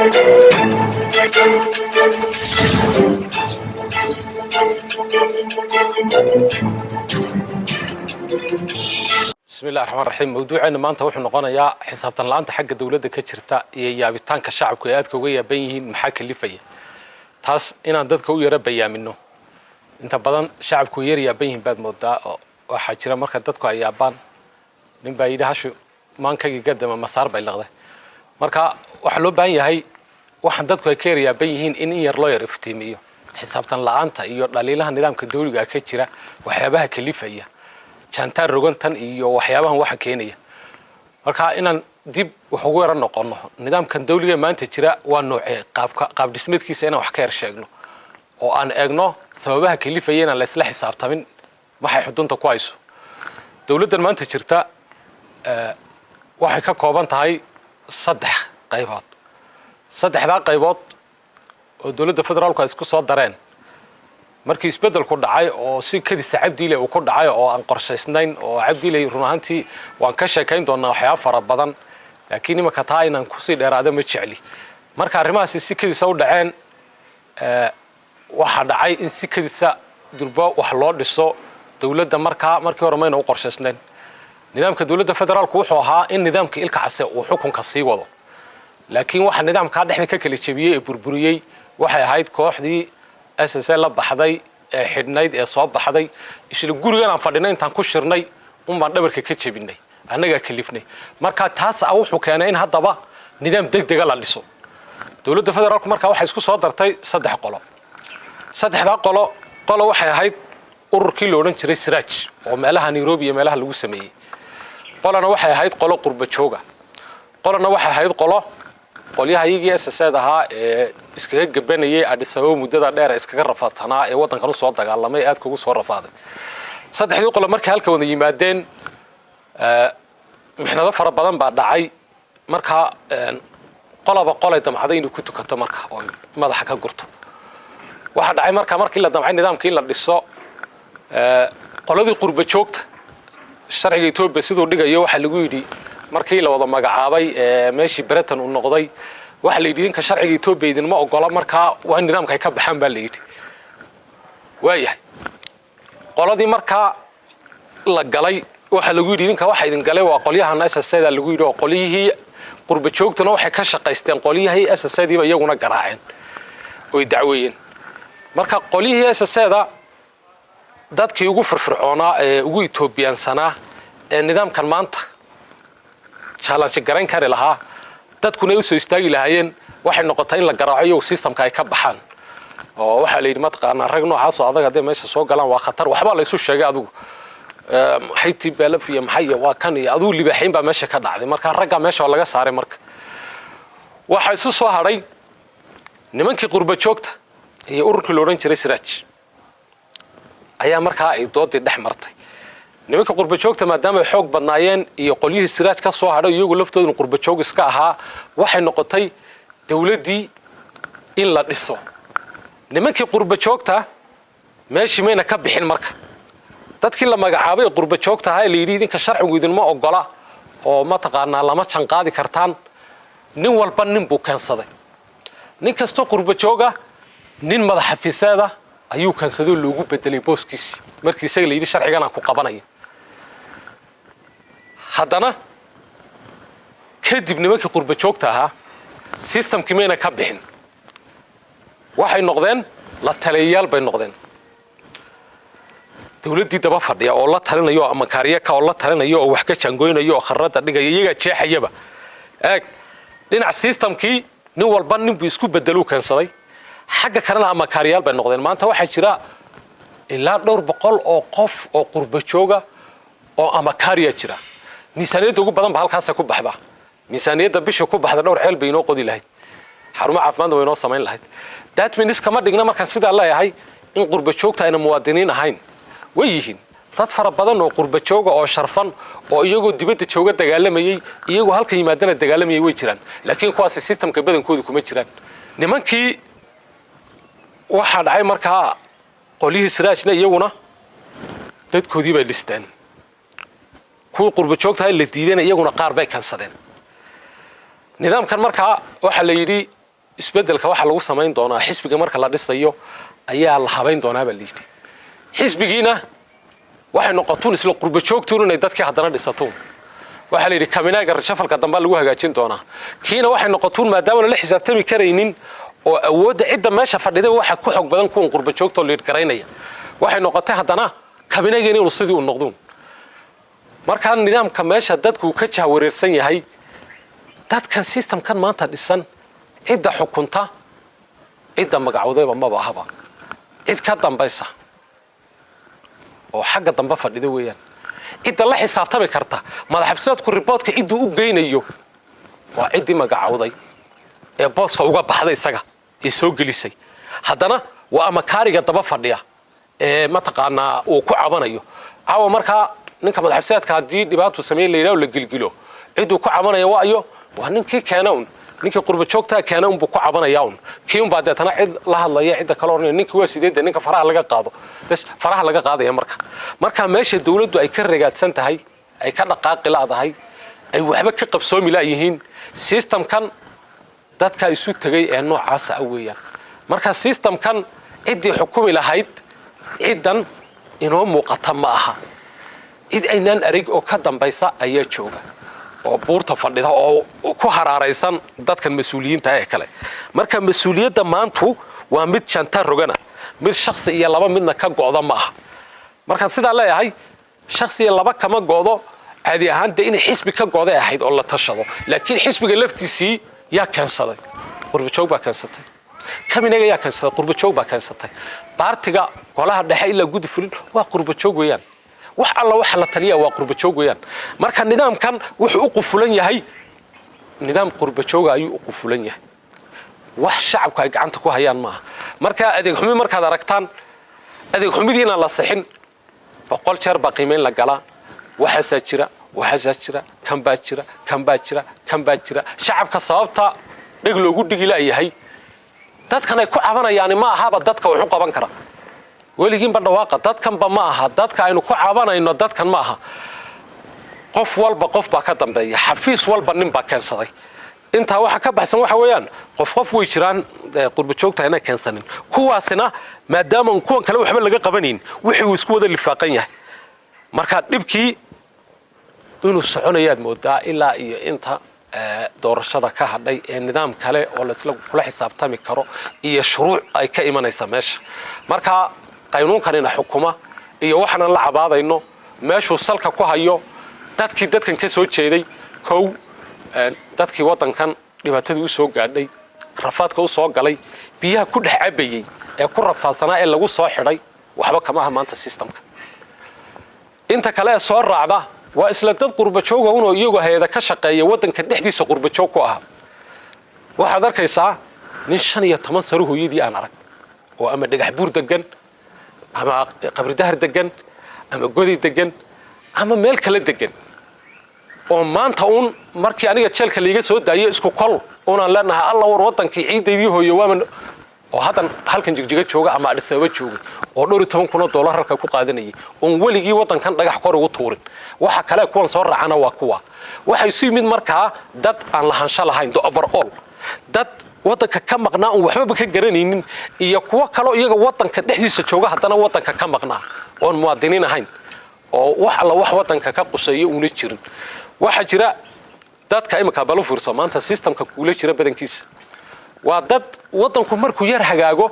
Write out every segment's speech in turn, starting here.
بسم الله الرحمن الرحيم. موضوعنا maanta wuxuu noqonayaa xisaabtan la'aanta xagga dawladda ka jirta iyo yaabitaanka shacabku ee aadka uga yaaban yihiin maxaa kalifaya taas inaan dadka u yara bayaamino. inta badan shacabku yar yaaban yihiin baad moodaa oo waxa jira marka dadku ay yaabaan nin baa yidhi hashu maankayga gadama masaar bay laqday. marka waxa loo baahan yahay waxaan dadku ay ka yar yaaban yihiin in yar loo yar iftiimiyo xisaabtan la'aanta iyo dhaliilaha nidaamka dawliga ka jira waxyaabaha kalifaya jantar rogantan iyo waxyaabahan waxa keenaya. marka inaan dib wax ugu yara noqono nidaamkan dawliga maanta jira waa noocee qaab dhismeedkiisa inaan wax ka yar sheegno oo aan eegno sababaha kalifayeen la isla xisaabtamin waxay xudunta ku hayso. dawladdan maanta jirta waxay ka kooban tahay 3 qaybood. 3 qaybood oo dawladda federaalku ay isku soo dareen markii isbeddelku dhacay oo si kadis Cabdiile uu ku dhacay oo aan qorshaysnayn oo Cabdiile run ahaantii waan ka sheekayn doonaa waxyaabo fara badan laakiin imaka taa inaan ku sii dheeraado ma jecli. marka arrimahaasi si kadis u dhaceen waxa dhacay in si kadisa durba wax loo dhiso dawladda markii hore mayna u qorshaysnayn. nidaamka dawladda federaalku wuxuu ahaa in nidaamka ilka case uu xukunka sii wado laakiin waxa nidaamka dhexda ka kala jabiyay ee burburiyay waxay ahayd kooxdii SSL la baxday ee xidhnayd ee soo baxday isla gurigan aan fadhinay intaan ku shirnay baan dhabarka ka jabinay annaga kalifnay. marka taas wuxuu keenay in haddaba nidaam degdeg la dhiso. dawladda federaalku marka waxay isku soo dartay 3 qolo. 3 qolo waxay ahayd ururkii la oran jiray Siraaj oo meelaha Nairobi iyo meelaha lagu sameeyay. qolana waxay ahayd qolo qurba jooga. qolana waxay ahayd qolyahaygii SSL ahaa ee iskaga gabanayay Addis Ababa muddada dheer iskaga rafaadsanaa ee wadankan u soo dagaalamay aad kugu soo rafaaday. 3 qolo markii halka wada yimaadeen mixnado fara badan baa dhacay. marka qolay damcday inuu ku tukato marka oo madaxa ka gurto. waxa dhacay markii la damcay nidaamkii la dhiso qoladii qurba joogta sharciga Itoobiya sidoo dhigayo waxa lagu yiri markii la wada magacaabay meeshii Britain uu noqday waxa la yidhi inka sharciga Itoobiya idinma ogola marka waa nidaamka ay ka baxaan baa la yidhi. waayahay qoladii marka la galay waxa lagu yidhi inka waxa idin galay waa qolyahan SSL lagu yidhi oo qolyihii qurba joogtana waxay ka shaqaysteen qolyihii SSL iyaguna garaaceen oo dacweeyeen. marka qolyihii SSL dadkii ugu firfircoonaa ee ugu Itoobiyaansanaa ee nidaamkan maanta challenge garan kari lahaa dadkuna u soo istaagi lahaayeen waxay noqotay in la garaaco systemka ay ka baxaan oo waxa la yidhi mataqaana rag noocaas oo adag hadii meesha soo galaan waa khatar waxba la isu sheegay adigu hayti balafiya maxay waa kan iyo adigu libaxin baa meesha ka dhacday. marka ragga meesha laga saaray marka waxa isu soo haray nimankii qurba joogta iyo ururkii la oran jiray Siraaj ayaa marka ay doodii dhex martay. nimanka qurba joogta maadaama ay xoog badnaayeen iyo qolyihii Siraaj ka soo hadhay iyagu laftoodu qurba joog iska ahaa waxay noqotay dawladdii in la dhiso. nimankii qurba joogta meeshii mayna ka bixin marka dadkii la magacaabay qurba joogta ahaa la yidhi idinka sharcigu idinma ogola oo ma taqaanaa lama janqaadi kartaan nin walba nin buu keensaday. nin kasta qurba jooga nin madax xafiiseeda ayuu keensaday loogu bedelay booskiisi markii isaga la yidhi sharcigan ku qabanaya. haddana kadib nimankii qurba joogta ahaa systemkii mayna ka bixin waxay noqdeen la taliyayaal bay noqdeen. dawladdii daba fadhiya oo la talinayo ama kaariyaka oo la talinayo oo wax ka jangoynayo oo kharrada dhigaya iyaga jeexayaba eeg dhinac systemkii nin walba nin buu isku bedelo keensaday xagga kalena ama kaariyaal bay noqdeen. maanta waxa jira ilaa 200 oo qof oo qurba jooga oo ama kaariya jira. miisaaniyadda ugu badan ba halkaas ku baxda. miisaaniyadda bisha ku baxda dhowr xeel bay inoo qodi lahayd xarumo caafimaad way inoo samayn lahayd. that means kama dhigna marka sida la yahay in qurba joogta ayna muwaadiniin ahayn way yihiin dad fara badan oo qurba jooga oo sharfan oo iyagoo dibadda jooga dagaalamayay iyagoo halka yimaadana dagaalamayay way jiraan laakiin kuwaas systemka badankoodu kuma jiraan. nimankii waxa dhacay marka qolyihii Siraajna iyaguna dadkoodii bay listaan kuwa qurba joogta la diideen iyaguna qaar bay kansadeen. nidaamkan marka waxa la yidhi isbedelka waxa lagu samayn doonaa xisbiga marka la dhisayo ayaa la habayn doonaa baa liidhi xisbigiina waxay noqotoon isla qurba joogtoon inay dadkii haddana dhisatoon waxa la yidhi kaminaaga shafalka dambe lagu hagaajin doonaa kiina waxay noqotoon maadaama la xisaabtami karaynin oo awoodda cidda meesha fadhida waxa ku xog badan kuwan qurba joogto liid garaynaya waxay noqotay haddana kaminaageena inuu sidii u noqdoon marka nidaamka meesha dadku ka jahwareersan yahay dadkan systemkan maanta dhisan cidda xukunta cidda magacawdayba maba ahaba cid ka dambaysa oo xagga dambe fadhida weeyaan cidda la xisaabtami karta madaxabsaadku reportka ciduu u geynayo waa ciddii magacawday ee booska uga baxday isaga ee soo gelisay haddana waa amakaariga daba fadhiya ee mataqaanaa uu ku cabanayo caawa markaa ninka madaxabsaadka haddii dhibaato sameeyay la yidhaahdo la gilgilo ciduu ku cabanaya waayo waa ninkii keena un ninkii qurba joogtaa keena unbuu ku cabanaya un kii unbaa deetana cid la hadlaya cidda kale oranaya ninkii waa sideedda ninka faraha laga qaado bas faraha laga qaadaya marka meesha dawladdu ay ka regaadsan tahay ay ka dhaqaaqi laadahay ay waxba ka qabsoomi laayihiin systemkan dadka isu tagay ee noocaas ah weeyaan marka systemkan ciddii xukumi lahayd ciddan inoo muuqata ma aha cid aynaan arag oo ka dambaysa ayaa jooga oo buurta fadhida oo ku haraaraysan dadkan mas'uuliyiinta ee kale marka mas'uuliyadda maantu waa mid janta rogana mid shakhsi iyo laba midna ka go'da ma aha marka sidaa leeyahay shakhsi iyo laba kama go'do caadi ahaan in xisbi ka go'day ahayd oo la tashado laakiin xisbiga laftiisii yaa keensaday qurba joog baa keensatay kaminaga yaa keensaday qurba joog baa keensatay baartiga golaha dhexe ilaa gudi fulin waa qurba joog weeyaan wax alla waxa la taliya waa qurba joog weeyaan marka nidaamkan wuxuu u qufulan yahay nidaam qurba joog ayuu u qufulan yahay wax shacabku ay gacanta ku hayaan maaha marka adeeg xumi markaad aragtaan adeeg xumidiina la saxin 100 jeer baa qiimeyn la galaa waxa jira kan baa jira shacabka sababta dhig loogu dhigi laayahay dadkan ay ku cabanayaan ma ahaba dadka wuxuu qaban kara weligiin badhawaaqa dadkan ba ma aha dadka aynu ku cabanayno dadkan ma aha qof walba qof baa ka dambeeya xafiis walba nin baa keensaday inta waxa ka baxsan waxa weeyaan qof way jiraan qurba joogta inay keensanin kuwaasina maadaama kuwan kale waxba laga qabanin wixii uu isku wada lifaaqan yahay marka dhibkii inuu soconayaad moodaa ilaa iyo inta doorashada ka hadhay ee nidaam kale oo la isla kula xisaabtami karo iyo shuruuc ay ka imanaysa meesha marka qaynuunkanina xukuma iyo waxaan la cabaadayno meeshuu salka ku hayo dadkan ka soo jeeday kow dadkii wadankan dhibaatadu u soo gaadhay rafaadka u soo galay biyaha ku dhex cabayay ee ku rafaadsanaa ee lagu soo xidhay waxba kama aha maanta systemka inta kale soo raacda waa isla dad qurba joog ah oo iyagu hay'ada ka shaqeeya wadanka dhexdiisa qurba joog ku ah waxaad arkaysaa nin 15 sano hooyadii aan arag oo ama dhagax buur degan ama qabri dahar degan ama godi degan ama meel kale degan oo maanta markii aniga jeelka liiga soo daayay isku kol aan leenahay alla war wadankii ciideedii hooyo waaman oo hadan halkan jigjiga jooga ama Addis Ababa jooga oo $12,000 halka ku qaadanayay oo weligii wadankan dhagax kor ugu tuurin waxa kale kuwan soo raacana waa kuwa waxay isu yimid markaa dad aan lahaansho lahayn overall dad wadanka ka maqnaa oo waxba ka garanaynin iyo kuwa kale iyaga wadanka dhexdiisa jooga hadana wadanka ka maqnaa oo muwaadiniin ahayn oo wax alla wax wadanka ka quseeyo una jirin waxa jira dadka imika balu fiirso maanta systemka kuula jira badankiisa waa dad wadanku markuu yar hagaago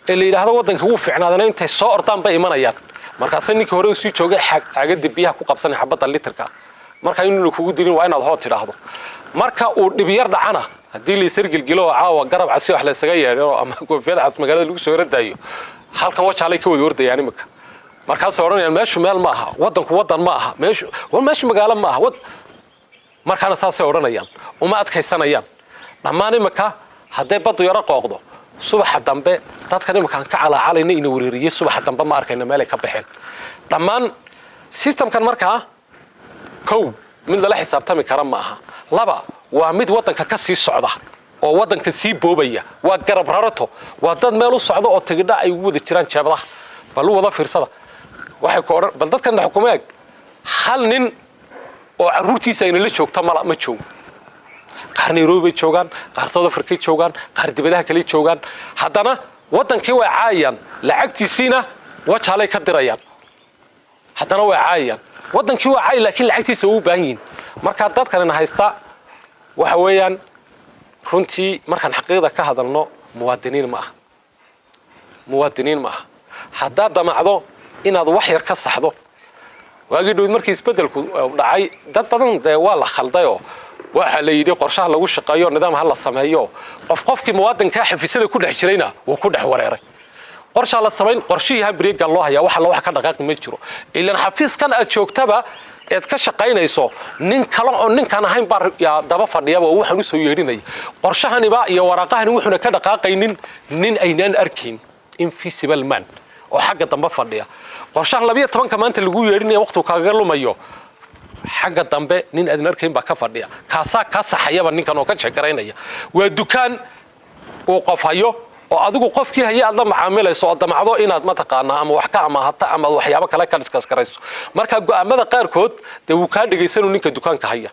ee la yiraahdo wadanka uu fiicnaadana intay soo ordaan bay imanayaan markaas ninkii hore soo joogay xagada biyaha ku qabsanay xabada litirka marka inuu kugu dirin waa inaad hood tiraahdo marka uu dhib yar dhacana hadii la isirgilgilo caawa garab casi wax la isaga yeero ama goofyada cas magaalada lagu soo radaayo halkan wajaalay ka wada wardayaan imika markaas oranayaan meeshu meel ma aha wadanku wadan ma aha meeshu magaalo ma aha markaana saasay oranayaan uma adkaysanayaan dhamaan imika haday bad yara qooqdo subaxa dambe dadka nimankan ka calaacalayna inuu wareeriyo subaxa dambe ma arkayna meel ay ka baxeen dhamaan systemkan markaa kow mid la xisaabtami kara ma aha laba waa mid wadanka ka sii socda oo wadanka sii boobaya waa garab rarato waa dad meel u socdo oo tigidha ay wada jiraan jeebadaha bal wada fiirsada waxay ku oran bal dadkan xukuumaad hal nin oo caruurtiisa ay la joogto ma joogo qaar Nairobi joogan qaar South Africa joogan qaar dibadaha kale joogan haddana wadankii way caayaan lacagtiisina wajaalay ka dirayaan haddana way caayaan wadankii waa caay laakiin lacagtiisa uu baahan yihiin marka dadkan haysta waxa weeyaan runtii markaan xaqiiqda ka hadalno muwaadiniin ma aha haddaad damacdo inaad wax yar ka saxdo waagii dhow markii isbedelku dhacay dad badan waa la khaldayo waxa la yidhi qorshaha lagu shaqeeyo nidaam hal la sameeyo qofkii muwaadinka xafiisyada ku dhex jirayna wuu ku dhex wareeray qorshaha la sameyn qorshiyaha bariga loo hayaa waxa la wax ka dhaqaaq ma jiro ilaa xafiiskan aad joogtaba eed ka shaqaynayso nin kale oo ninkan ahayn baa ya daba fadhiyaba waxaan u soo yeedinay qorshahaniba iyo waraaqahani wuxuuna ka dhaqaaqaynin nin aynaan arkin invisible man oo xagga dambe fadhiya qorshahan 12 maanta lagu yeedinaya waqti kaaga lumayo xagga dambe nin aad arkayn baa ka fadhiya kaasa ka saxayaba ninkan oo ka shaqaynaya waa dukaan oo qofayo oo adigu qofkii haya aad la macaamilayso oo damacdo inaad ma taqaana ama wax ka amaahata ama waxyaabo kale ka discuss karayso marka go'aamada qaarkood uu ka dhigaysan ninka dukaanka haya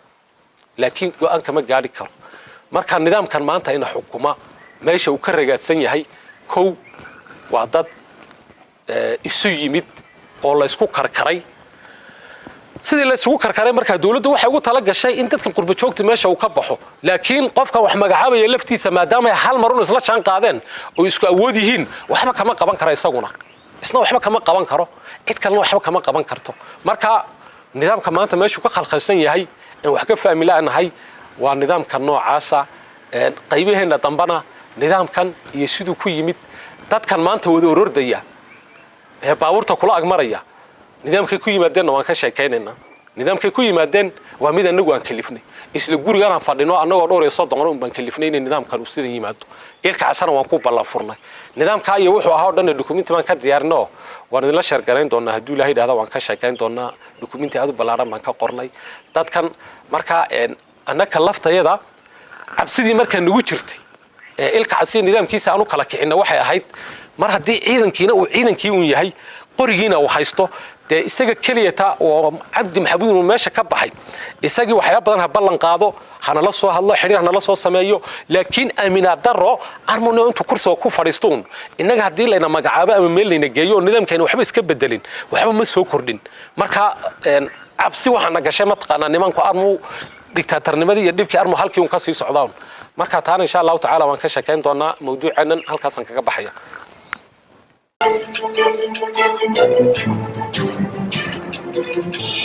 laakiin go'aanka ma gaari karo marka nidaamkan maanta ina xukuma meesha uu ka ragaadsan yahay kow waa dad isu yimid oo la isku karkaray sidii la isugu karkaray marka dawladdu waxay ugu tala gashay in dadkan qurba joogta meesha uu ka baxo laakiin qofka wax magacaabaya laftiisa maadaama ay hal mar u isla jaan qaadeen oo isku awood yihiin waxba kama qaban karo isaguna isna waxba kama qaban karo cid kalena waxba kama qaban karto marka nidaamka maanta meesha ka khalkhalsan yahay in wax ka fahmi laanahay waa nidaamka noocaasa qaybaheena dambana nidaamkan iyo sidoo ku yimid dadkan maanta wada orordaya baabuurta kula agmaraya nidaamkay ku yimaadeen waan ka sheekaynayna nidaamkay ku yimaadeen waa mid anagu aan kalifnay isla guriga aan fadhino anagoo dhowr iyo 30 baan kalifnay in nidaamkan uu sida yimaado ilka casana waan ku ballan furnay nidaamka iyo wuxuu ahaa dhan document baan ka diyaarino waan la share garayn doonaa haduu ilaahay dhaahdo waan ka sheekayn doonaa document aad u ballaaran baan ka qornay dadkan marka anaka laftayada cabsidii marka nagu jirtay ilka casiyo nidaamkiisa aanu kala kicina waxay ahayd mar hadii ciidankiina uu ciidankii uu yahay qorigiina uu haysto de isaga keliyata oo Cabdi Maxamuud meesha ka baxay isagii waxyaabo badan ha ballan qaado hana la soo hadlo xiriir hana la soo sameeyo laakiin amina daro armono intu kurso ku fariistoon inaga hadii layna magacaabo ama meel layna geeyo nidaamkeena waxba iska bedelin waxba ma soo kordhin marka cabsi waxana gashay ma taqaana nimanku armo dictatornimadii iyo dhibkii armo halkii uu ka sii socdaan marka taan insha Allah ta'ala waan ka sheekayn doonaa mawduucan halkaas aan kaga baxaya Thank you.